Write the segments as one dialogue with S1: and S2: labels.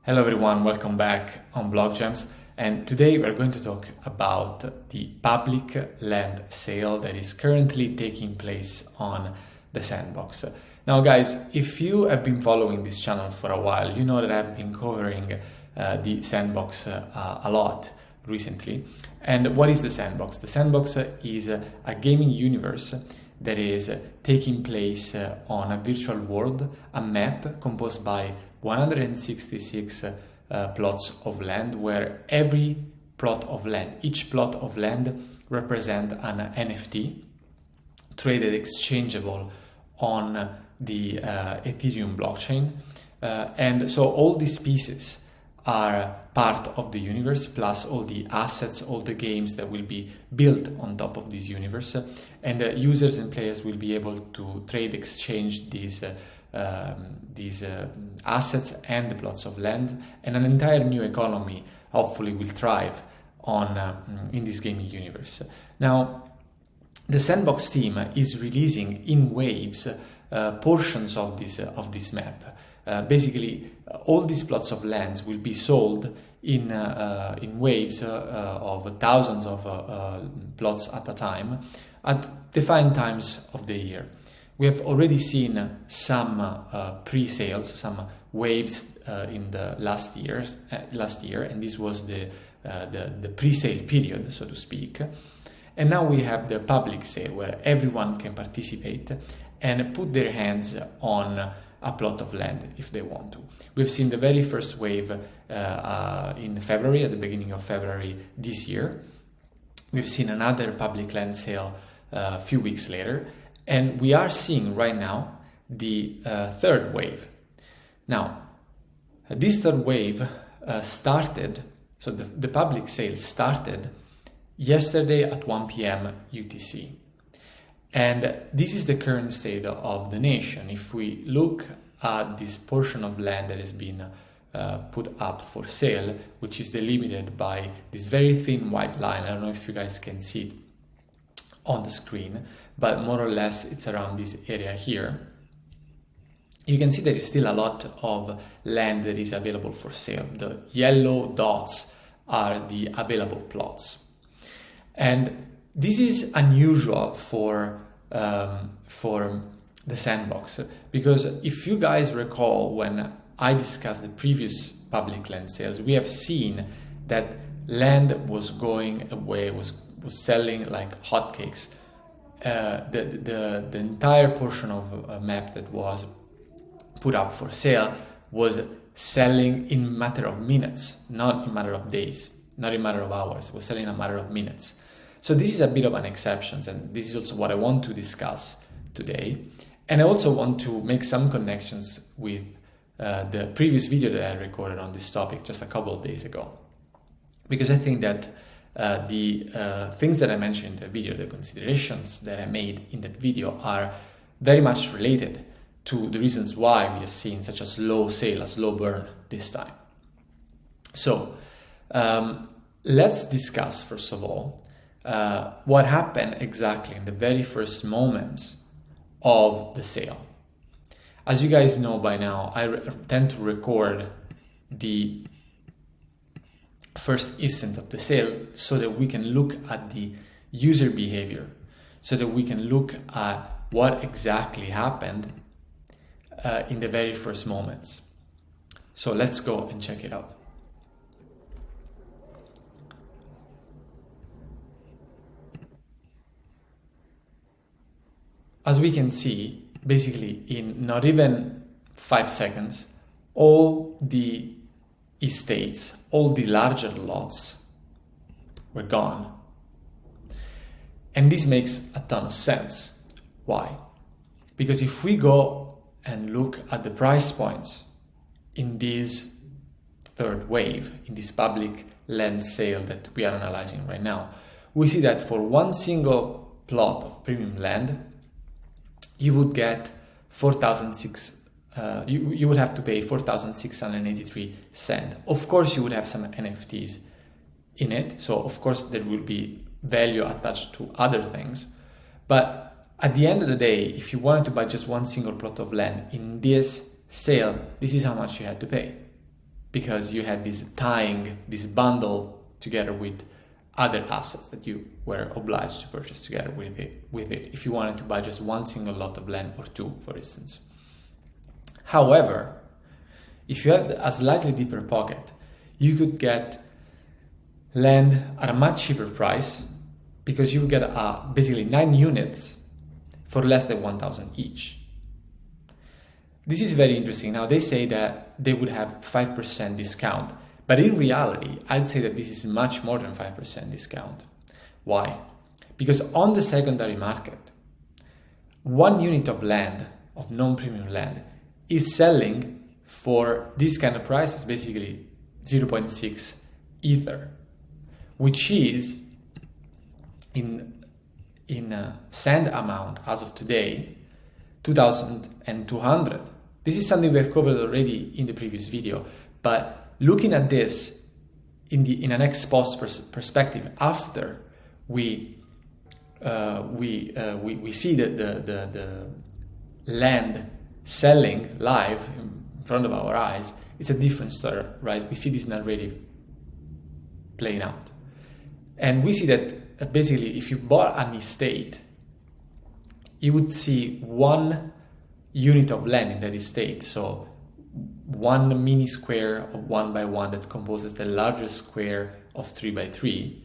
S1: Hello everyone, welcome back on Block Gems, and today we're going to talk about the public land sale that is currently taking place on the Sandbox. Now guys, if you have been following this channel for a while, you know that I've been covering the Sandbox a lot recently. And what is the Sandbox? The Sandbox is a gaming universe that is taking place on a virtual world, a map composed by 166 plots of land, where every plot of land, each plot of land represent an NFT traded exchangeable on the Ethereum blockchain. And so all these pieces are part of the universe, plus all the assets, all the games that will be built on top of this universe. And users and players will be able to trade, exchange these assets and the plots of land, and an entire new economy hopefully will thrive on in this gaming universe. Now, the Sandbox team is releasing in waves portions of this map. Basically, all these plots of lands will be sold in waves of thousands of plots at a time at defined times of the year. We have already seen some pre-sales, some waves in the last year, and this was the pre-sale period, so to speak. And now we have the public sale, where everyone can participate and put their hands on a plot of land if they want to. We've seen the very first wave in February, at the beginning of February this year. We've seen another public land sale a few weeks later. And we are seeing right now the third wave. Now, this third wave started, so the public sale started yesterday at 1 p.m. UTC. And this is the current state of the nation. If we look at this portion of land that has been put up for sale, which is delimited by this very thin white line, I don't know if you guys can see it on the screen, but more or less it's around this area here. You can see there is still a lot of land that is available for sale. The yellow dots are the available plots. And this is unusual for the Sandbox, because if you guys recall, when I discussed the previous public land sales, we have seen that land was going away, was selling like hotcakes. The entire portion of a map that was put up for sale was selling in a matter of minutes, not in a matter of days, not in a matter of hours. It was selling in a matter of minutes. So this is a bit of an exception, and this is also what I want to discuss today. And I also want to make some connections with the previous video that I recorded on this topic just a couple of days ago, because I think that the things that I mentioned in the video, the considerations that I made in that video, are very much related to the reasons why we have seen such a slow sale, a slow burn this time. So let's discuss, first of all, what happened exactly in the very first moments of the sale. As you guys know by now, I tend to record the first instant of the sale so that we can look at the user behavior, so that we can look at what exactly happened in the very first moments. So let's go and check it out. As we can see, basically in not even 5 seconds, all the estates, all the larger lots were gone. And this makes a ton of sense. Why? Because if we go and look at the price points in this third wave, in this public land sale that we are analyzing right now, we see that for one single plot of premium land, you would get you would have to pay 4,683 cents. Of course, you would have some NFTs in it, so of course there will be value attached to other things. But at the end of the day, if you wanted to buy just one single plot of land in this sale, this is how much you had to pay. because you had this tying, this bundle together with other assets that you were obliged to purchase together with it if you wanted to buy just one single lot of land or two, for instance. However, if you have a slightly deeper pocket, you could get land at a much cheaper price because you would get basically 9 units for less than 1,000 each. This is very interesting. Now, they say that they would have 5% discount, but in reality, I'd say that this is much more than 5% discount. Why? Because on the secondary market, 1 unit of land, of non-premium land, is selling for this kind of prices, basically 0.6 Ether, which is in sand amount as of today, 2,200. This is something we have covered already in the previous video, but looking at this in an ex post perspective, after we see the land selling live in front of our eyes, it's a different story, right? We see this narrative playing out. And we see that basically if you bought an estate, you would see 1 unit of land in that estate. So 1 mini square of 1 by 1 that composes the largest square of 3 by 3,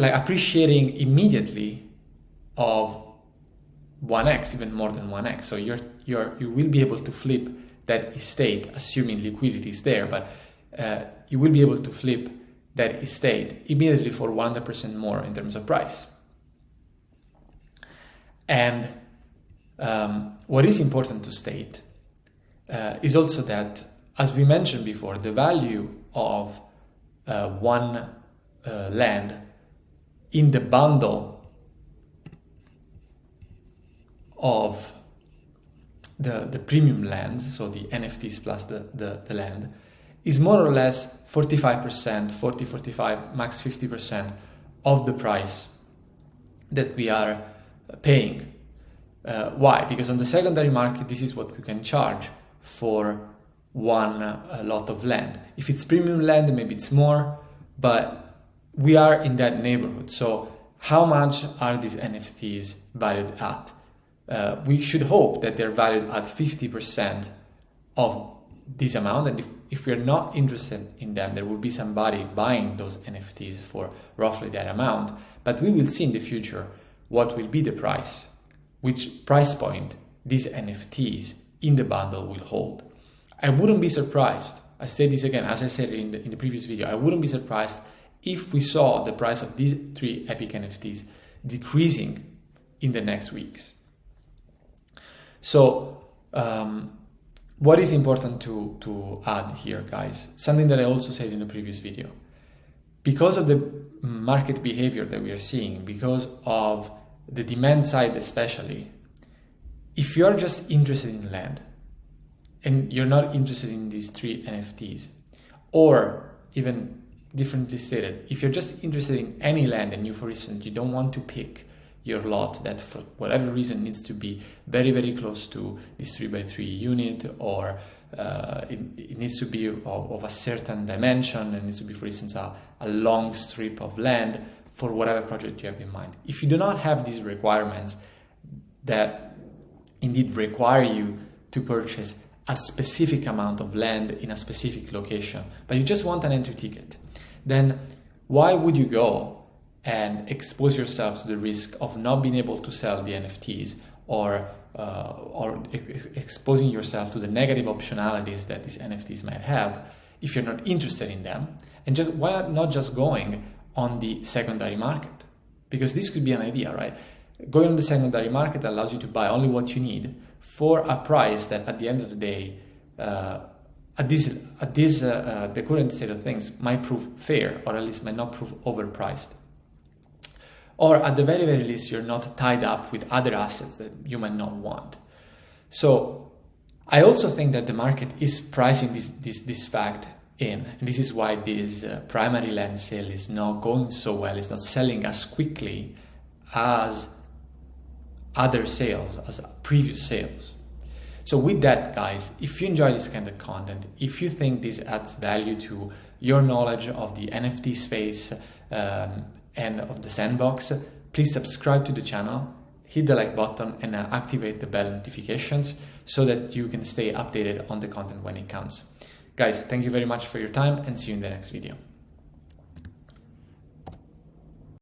S1: appreciating immediately of 1x, even more than 1x. So you will be able to flip that estate, assuming liquidity is there, but you will be able to flip that estate immediately for 100% more in terms of price. And what is important to state is also that, as we mentioned before, the value of one land in the bundle of the premium land, so the NFTs plus the land, is more or less 45%, 40, 45, max 50% of the price that we are paying. Why? Because on the secondary market, this is what we can charge for one lot of land. If it's premium land, maybe it's more, but we are in that neighborhood. So how much are these NFTs valued at? We should hope that they're valued at 50% of this amount, and if we're not interested in them, there will be somebody buying those NFTs for roughly that amount. But we will see in the future what will be the price, which price point these NFTs in the bundle will hold. I wouldn't be surprised, I say this again, as I said in the previous video, I wouldn't be surprised if we saw the price of these 3 epic NFTs decreasing in the next weeks. So, what is important to add here, guys? Something that I also said in the previous video. Because of the market behavior that we are seeing, because of the demand side especially, if you're just interested in land and you're not interested in these 3 NFTs, or even differently stated, if you're just interested in any land and you, for instance, you don't want to pick your lot that for whatever reason needs to be very, very close to this 3x3 unit, or it needs to be of a certain dimension, and needs to be, for instance, a long strip of land for whatever project you have in mind. If you do not have these requirements that indeed require you to purchase a specific amount of land in a specific location, but you just want an entry ticket, then why would you go and expose yourself to the risk of not being able to sell the NFTs, or exposing yourself to the negative optionalities that these NFTs might have if you're not interested in them? And just why not just going on the secondary market? Because this could be an idea, right? Going on the secondary market allows you to buy only what you need for a price that at the end of the day, the current state of things might prove fair, or at least might not prove overpriced. Or at the very, very least, you're not tied up with other assets that you might not want. So I also think that the market is pricing this fact in. And this is why this primary land sale is not going so well. It's not selling as quickly as other sales, as previous sales. So with that, guys, if you enjoy this kind of content, if you think this adds value to your knowledge of the NFT space and of the Sandbox, please subscribe to the channel, hit the like button, and activate the bell notifications so that you can stay updated on the content when it comes. Guys, thank you very much for your time, and see you in the next video.